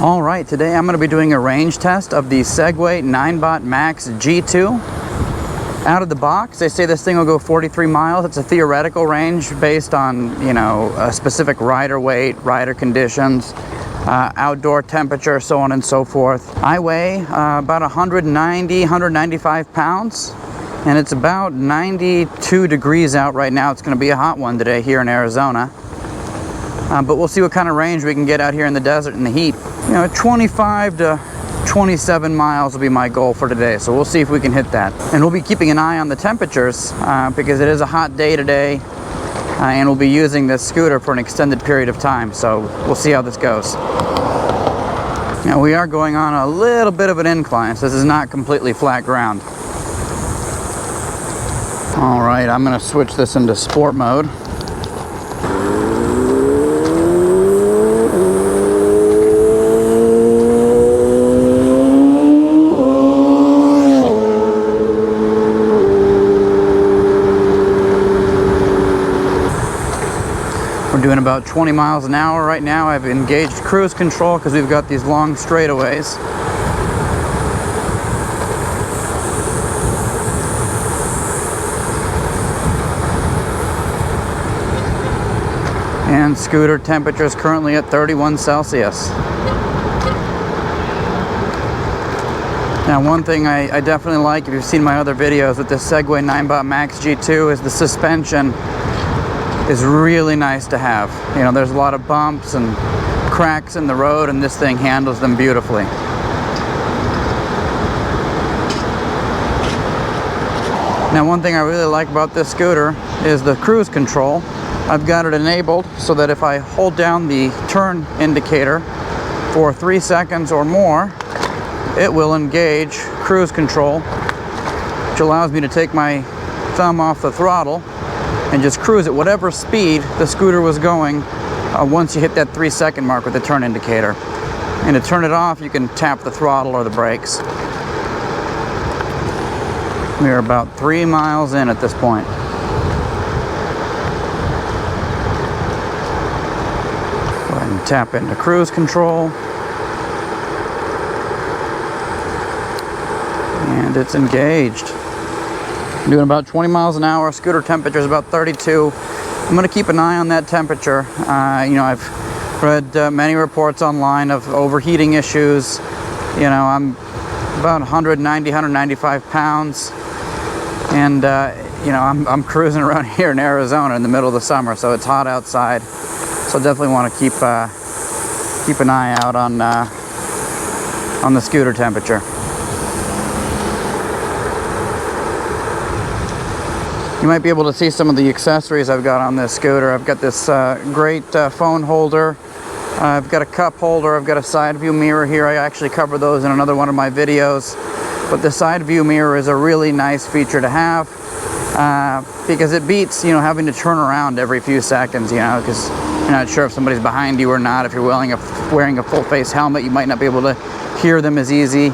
All right, today I'm going to be doing a range test of the Segway Ninebot Max G2. Out of the box, they say this thing will go 43 miles. It's a theoretical range based on, a specific rider weight, rider conditions, outdoor temperature, so on and so forth. I weigh about 195 pounds, and it's about 92 degrees out right now. It's going to be a hot one today here in Arizona. But we'll see what kind of range we can get out here in the desert in the heat. 25 to 27 miles will be my goal for today, so we'll see if we can hit that. And we'll be keeping an eye on the temperatures because it is a hot day today, and we'll be using this scooter for an extended period of time, so we'll see how this goes. Now we are going on a little bit of an incline, so this is not completely flat ground. All right, I'm going to switch this into sport mode. We're doing about 20 miles an hour right now. I've engaged cruise control because we've got these long straightaways. And scooter temperature is currently at 31 Celsius. Now, one thing I definitely like, if you've seen my other videos with this Segway Ninebot Max G2, is the suspension is really nice to have. There's a lot of bumps and cracks in the road, and this thing handles them beautifully. Now, one thing I really like about this scooter is the cruise control. I've got it enabled so that if I hold down the turn indicator for 3 seconds or more, it will engage cruise control, which allows me to take my thumb off the throttle and just cruise at whatever speed the scooter was going once you hit that 3-second mark with the turn indicator. And to turn it off, you can tap the throttle or the brakes. We are about 3 miles in at this point. Go ahead and tap into cruise control. And it's engaged. I'm doing about 20 miles an hour. Scooter temperature is about 32. I'm going to keep an eye on that temperature. I've read many reports online of overheating issues. I'm about 195 pounds. And, I'm cruising around here in Arizona in the middle of the summer, so it's hot outside. So I definitely want to keep an eye out on the scooter temperature. You might be able to see some of the accessories I've got on this scooter. I've got this great phone holder. I've got a cup holder. I've got a side view mirror here. I actually cover those in another one of my videos. But the side view mirror is a really nice feature to have because it beats, having to turn around every few seconds, because you're not sure if somebody's behind you or not. If you're wearing a full face helmet, you might not be able to hear them as easy.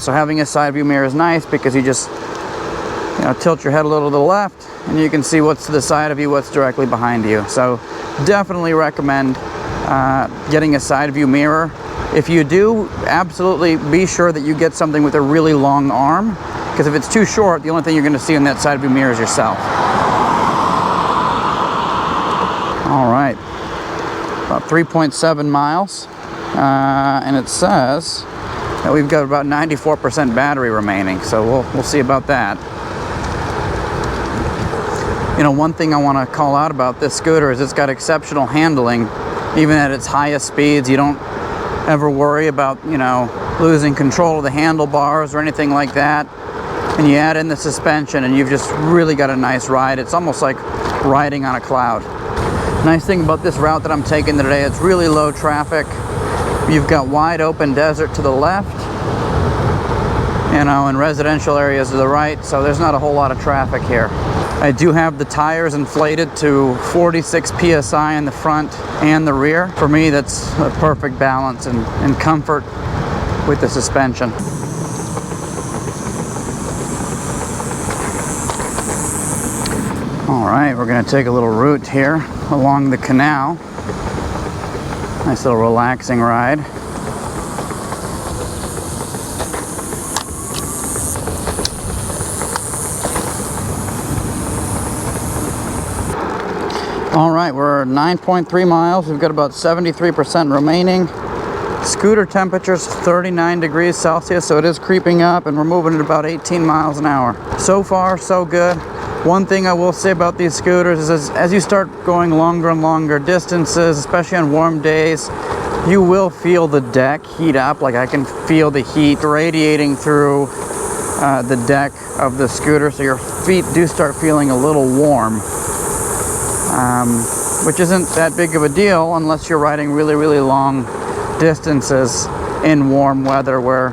So having a side view mirror is nice because you just tilt your head a little to the left and you can see what's to the side of you, what's directly behind you. So definitely recommend getting a side view mirror. If you do, absolutely be sure that you get something with a really long arm, because if it's too short, the only thing you're going to see in that side view mirror is yourself. All right, about 3.7 miles, and it says that we've got about 94% battery remaining, so we'll see about that. One thing I want to call out about this scooter is it's got exceptional handling. Even at its highest speeds, you don't ever worry about, losing control of the handlebars or anything like that. And you add in the suspension and you've just really got a nice ride. It's almost like riding on a cloud. Nice thing about this route that I'm taking today, it's really low traffic. You've got wide open desert to the left, and residential areas to the right, so there's not a whole lot of traffic here. I do have the tires inflated to 46 PSI in the front and the rear. For me, that's a perfect balance and comfort with the suspension. All right, we're going to take a little route here along the canal. Nice little relaxing ride. All right, we're 9.3 miles. We've got about 73% remaining. Scooter temperature's 39 degrees Celsius, so it is creeping up, and we're moving at about 18 miles an hour. So far, so good. One thing I will say about these scooters is as you start going longer and longer distances, especially on warm days, you will feel the deck heat up. Like I can feel the heat radiating through the deck of the scooter, so your feet do start feeling a little warm, which isn't that big of a deal unless you're riding really, really long distances in warm weather where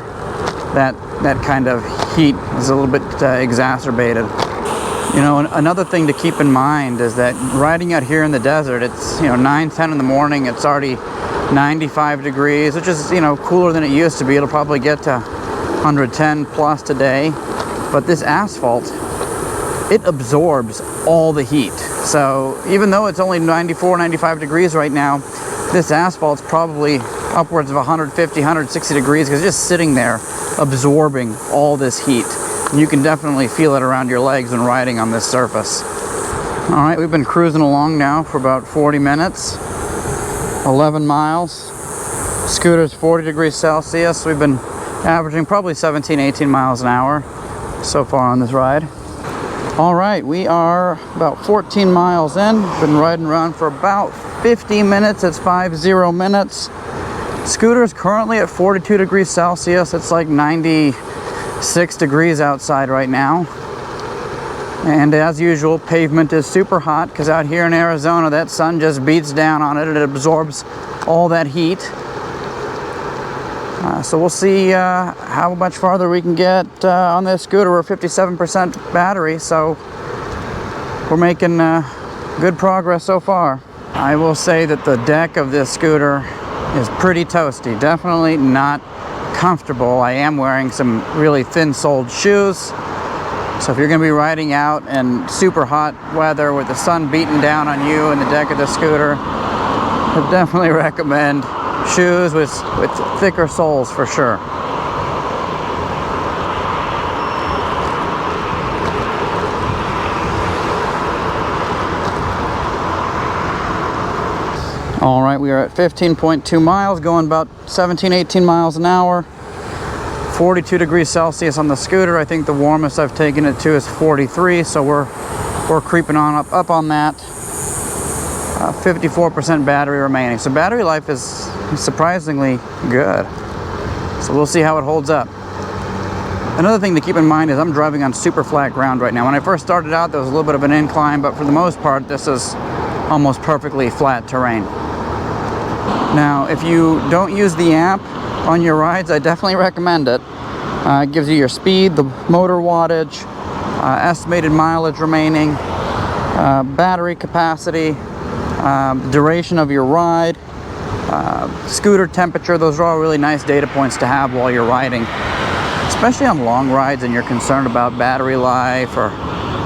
that kind of heat is a little bit exacerbated. You know, another thing to keep in mind is that riding out here in the desert, it's, you know, 9-10 in the morning, it's already 95 degrees, which is, you know, cooler than it used to be. It'll probably get to 110 plus today, but this asphalt, it absorbs all the heat. So even though it's only 94, 95 degrees right now, this asphalt's probably upwards of 150, 160 degrees because it's just sitting there absorbing all this heat. You can definitely feel it around your legs when riding on this surface. All right, we've been cruising along now for about 40 minutes, 11 miles. Scooter's 40 degrees Celsius. We've been averaging probably 17, 18 miles an hour so far on this ride. All right, we are about 14 miles in. Been riding around for about 50 minutes. It's 50 minutes. Scooter's currently at 42 degrees Celsius. It's like 96 degrees outside right now. And as usual, pavement is super hot because out here in Arizona, that sun just beats down on it and it absorbs all that heat. So we'll see how much farther we can get on this scooter. We're 57% battery, so we're making good progress so far. I will say that the deck of this scooter is pretty toasty. Definitely not comfortable. I am wearing some really thin-soled shoes. So if you're going to be riding out in super hot weather with the sun beating down on you and the deck of the scooter, I definitely recommend shoes with thicker soles for sure. All right, we are at 15.2 miles, going about 17, 18 miles an hour. 42 degrees Celsius on the scooter. I think the warmest I've taken it to is 43, so we're creeping on up on that. 54% battery remaining. So battery life is surprisingly good. So we'll see how it holds up. Another thing to keep in mind is I'm driving on super flat ground right now. When I first started out, there was a little bit of an incline, but for the most part, this is almost perfectly flat terrain. Now, if you don't use the app on your rides, I definitely recommend it. It gives you your speed, the motor wattage, estimated mileage remaining, battery capacity, duration of your ride, scooter temperature. Those are all really nice data points to have while you're riding, especially on long rides and you're concerned about battery life or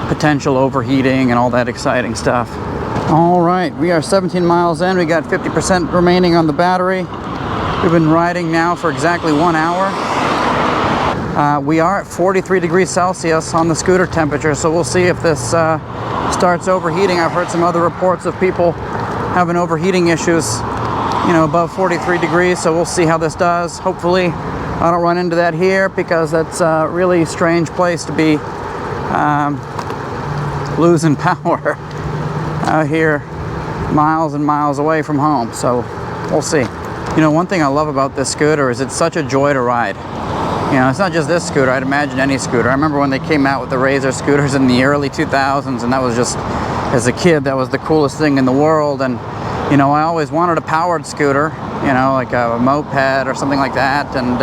potential overheating and all that exciting stuff. All right, we are 17 miles in. We got 50% remaining on the battery. We've been riding now for exactly 1 hour. We are at 43 degrees Celsius on the scooter temperature, so we'll see if this starts overheating. I've heard some other reports of people having overheating issues, you know, above 43 degrees, so we'll see how this does. Hopefully I don't run into that here because that's a really strange place to be losing power out here miles and miles away from home, so we'll see. You know, one thing I love about this scooter is it's such a joy to ride. You know, it's not just this scooter, I'd imagine any scooter. I remember when they came out with the Razor scooters in the early 2000s, and that was just, as a kid, that was the coolest thing in the world. And, you know, I always wanted a powered scooter, you know, like a moped or something like that, and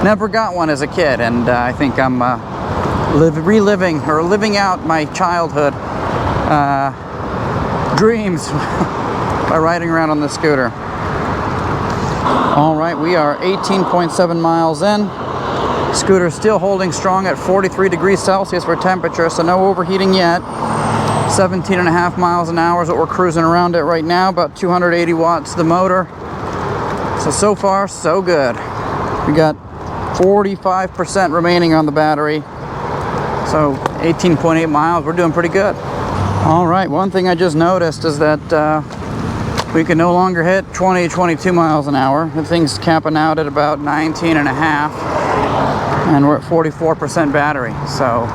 never got one as a kid. And I think I'm reliving or living out my childhood dreams by riding around on this scooter. All right, we are 18.7 miles in. Scooter still holding strong at 43 degrees Celsius for temperature, so no overheating yet. 17.5 miles an hour is what we're cruising around at right now, about 280 watts the motor. So far, so good. We got 45% remaining on the battery. So 18.8 miles, we're doing pretty good. All right, one thing I just noticed is that we can no longer hit 20, 22 miles an hour. The thing's capping out at about 19 and a half, and we're at 44% battery. So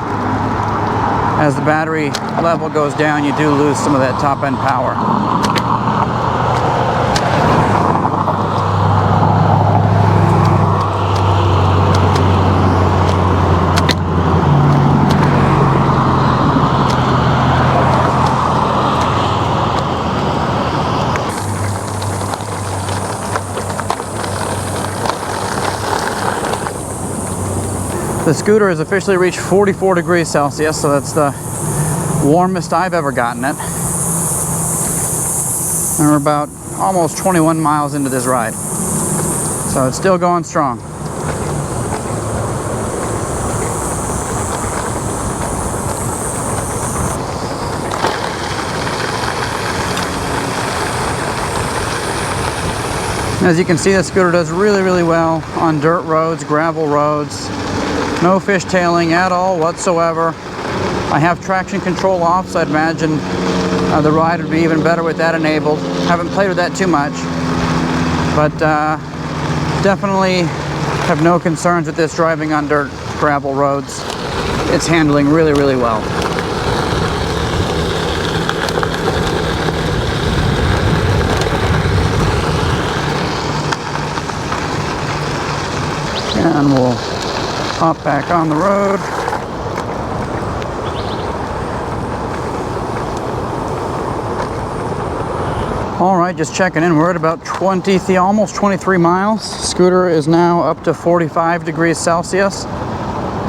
as the battery level goes down, you do lose some of that top end power. The scooter has officially reached 44 degrees Celsius, so that's the warmest I've ever gotten it. And we're about almost 21 miles into this ride. So it's still going strong. As you can see, the scooter does really, really well on dirt roads, gravel roads. No fishtailing at all whatsoever. I have traction control off, so I'd imagine the ride would be even better with that enabled. Haven't played with that too much, but definitely have no concerns with this driving on dirt, gravel roads. It's handling really, really well. And we'll hop back on the road. All right, just checking in. We're at about 20, almost 23 miles. Scooter is now up to 45 degrees Celsius.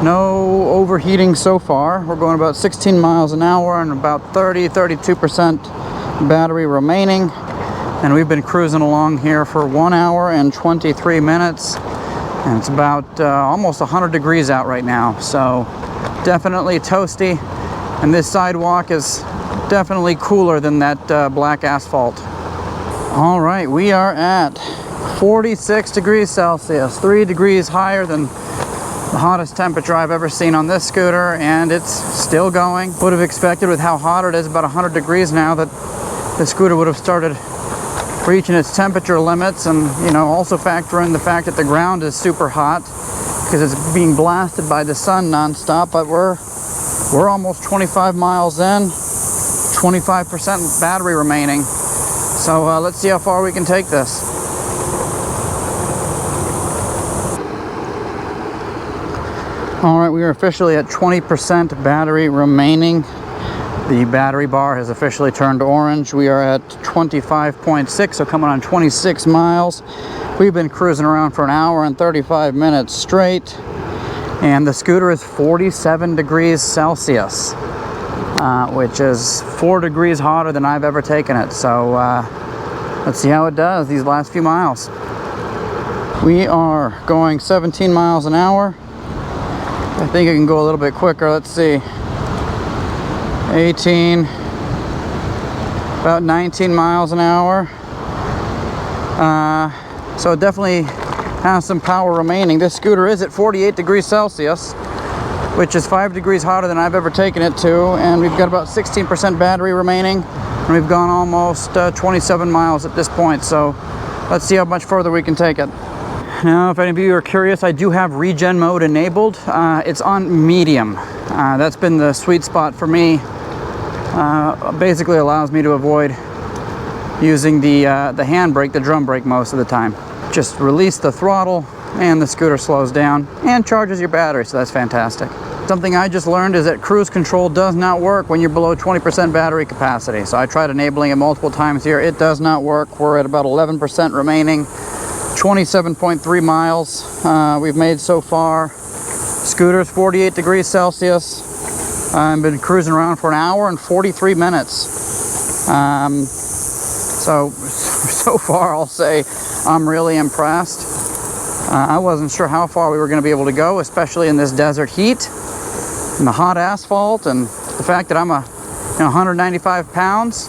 No overheating so far. We're going about 16 miles an hour and about 32% battery remaining. And we've been cruising along here for 1 hour and 23 minutes. And it's about almost 100 degrees out right now, so definitely toasty. And this sidewalk is definitely cooler than that black asphalt. All right, we are at 46 degrees Celsius, 3 degrees higher than the hottest temperature I've ever seen on this scooter, and it's still going. Would have expected, with how hot it is, about 100 degrees now, that the scooter would have started reaching its temperature limits. And you know, also factor in the fact that the ground is super hot because it's being blasted by the sun non-stop. But we're almost 25 miles in, 25% battery remaining, so let's see how far we can take this. All right, we are officially at 20% battery remaining. The battery bar has officially turned orange. We are at 25.6, so coming on 26 miles. We've been cruising around for 1 hour and 35 minutes straight. And the scooter is 47 degrees Celsius, which is 4 degrees hotter than I've ever taken it. So let's see how it does these last few miles. We are going 17 miles an hour. I think I can go a little bit quicker. Let's see. 18, about 19 miles an hour. So it definitely has some power remaining. This scooter is at 48 degrees Celsius, which is 5 degrees hotter than I've ever taken it to. And we've got about 16% battery remaining. And we've gone almost 27 miles at this point. So let's see how much further we can take it. Now, if any of you are curious, I do have regen mode enabled. It's on medium. That's been the sweet spot for me. Basically allows me to avoid using the handbrake, the drum brake, most of the time. Just release the throttle and the scooter slows down and charges your battery, so that's fantastic. Something I just learned is that cruise control does not work when you're below 20% battery capacity. So I tried enabling it multiple times here. It does not work. We're at about 11% remaining. 27.3 miles we've made so far. Scooter's 48 degrees Celsius. I've been cruising around for 1 hour and 43 minutes. So far I'll say I'm really impressed. I wasn't sure how far we were going to be able to go, especially in this desert heat and the hot asphalt, and the fact that I'm 195 pounds.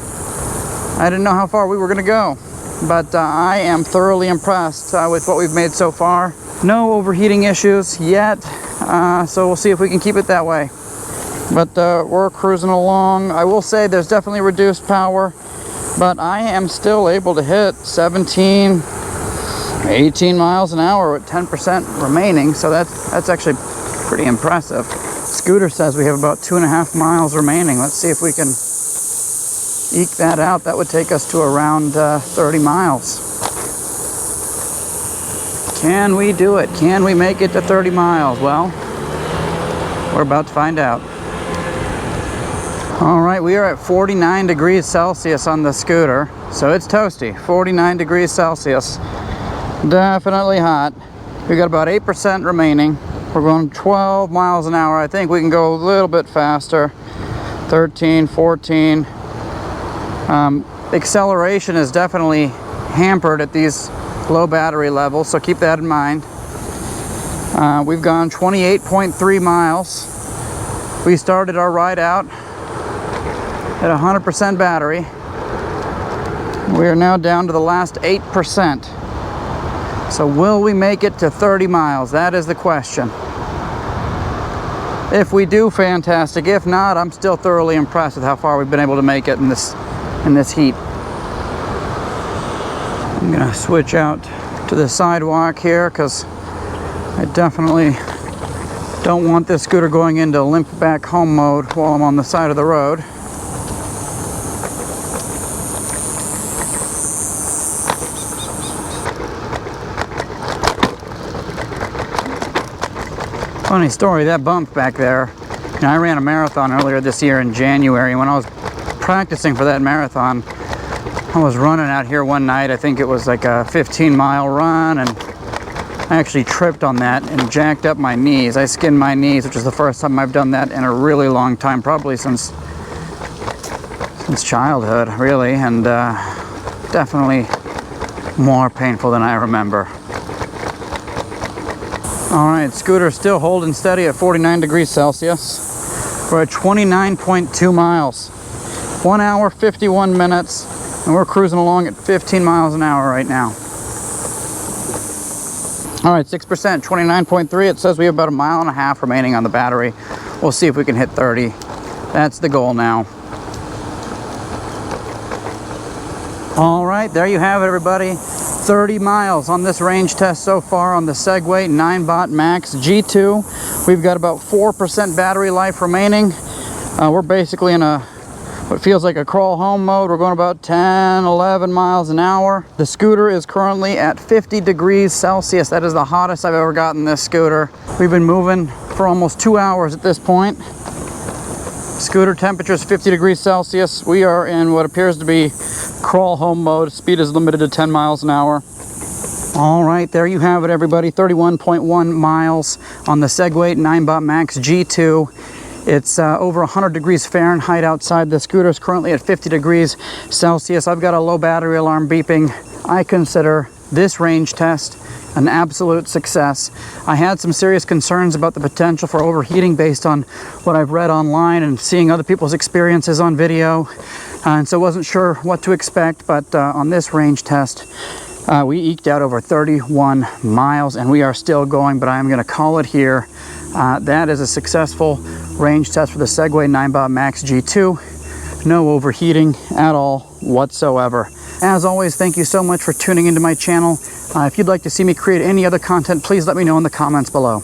I didn't know how far we were going to go, but I am thoroughly impressed with what we've made so far. No overheating issues yet, so we'll see if we can keep it that way. But we're cruising along. I will say there's definitely reduced power, but I am still able to hit 17, 18 miles an hour with 10% remaining, so that's actually pretty impressive. Scooter says we have about 2.5 miles remaining. Let's see if we can eke that out. That would take us to around 30 miles. Can we do it? Can we make it to 30 miles? Well, we're about to find out. All right, we are at 49 degrees Celsius on the scooter, so it's toasty. 49 degrees Celsius. Definitely hot. We got about 8% remaining. We're going 12 miles an hour. I think we can go a little bit faster. 13, 14. Acceleration is definitely hampered at these low battery levels, so keep that in mind. We've gone 28.3 miles. We started our ride out at 100% battery. We are now down to the last 8%. So will we make it to 30 miles? That is the question. If we do, fantastic. If not, I'm still thoroughly impressed with how far we've been able to make it in this heat. I'm gonna switch out to the sidewalk here because I definitely don't want this scooter going into limp back home mode while I'm on the side of the road. Funny story, that bump back there, you know, I ran a marathon earlier this year in January, and when I was practicing for that marathon, I was running out here one night. I think it was like a 15-mile run, and I actually tripped on that and jacked up my knees. I skinned my knees, which is the first time I've done that in a really long time, probably since childhood, really, and definitely more painful than I remember. All right, scooter still holding steady at 49 degrees Celsius. We're at 29.2 miles. 1 hour, 51 minutes, and we're cruising along at 15 miles an hour right now. All right, 6%, 29.3. It says we have about 1.5 miles remaining on the battery. We'll see if we can hit 30. That's the goal now. All right, there you have it, everybody. 30 miles on this range test so far on the Segway Ninebot Max G2. We've got about 4% battery life remaining. We're basically in what feels like a crawl home mode. We're going about 10, 11 miles an hour. The scooter is currently at 50 degrees Celsius. That is the hottest I've ever gotten this scooter. We've been moving for almost 2 hours at this point. Scooter temperature is 50 degrees Celsius. We are in what appears to be crawl home mode. Speed is limited to 10 miles an hour. All right, there you have it, everybody. 31.1 miles on the Segway Ninebot Max G2. It's over 100 degrees Fahrenheit outside. The scooter is currently at 50 degrees Celsius. I've got a low battery alarm beeping. I consider this range test an absolute success. I had some serious concerns about the potential for overheating based on what I've read online and seeing other people's experiences on video, and so wasn't sure what to expect, but on this range test we eked out over 31 miles, and we are still going, but I'm going to call it here. That is a successful range test for the Segway Ninebot Max G2. No overheating at all whatsoever. As always, thank you so much for tuning into my channel. If you'd like to see me create any other content, please let me know in the comments below.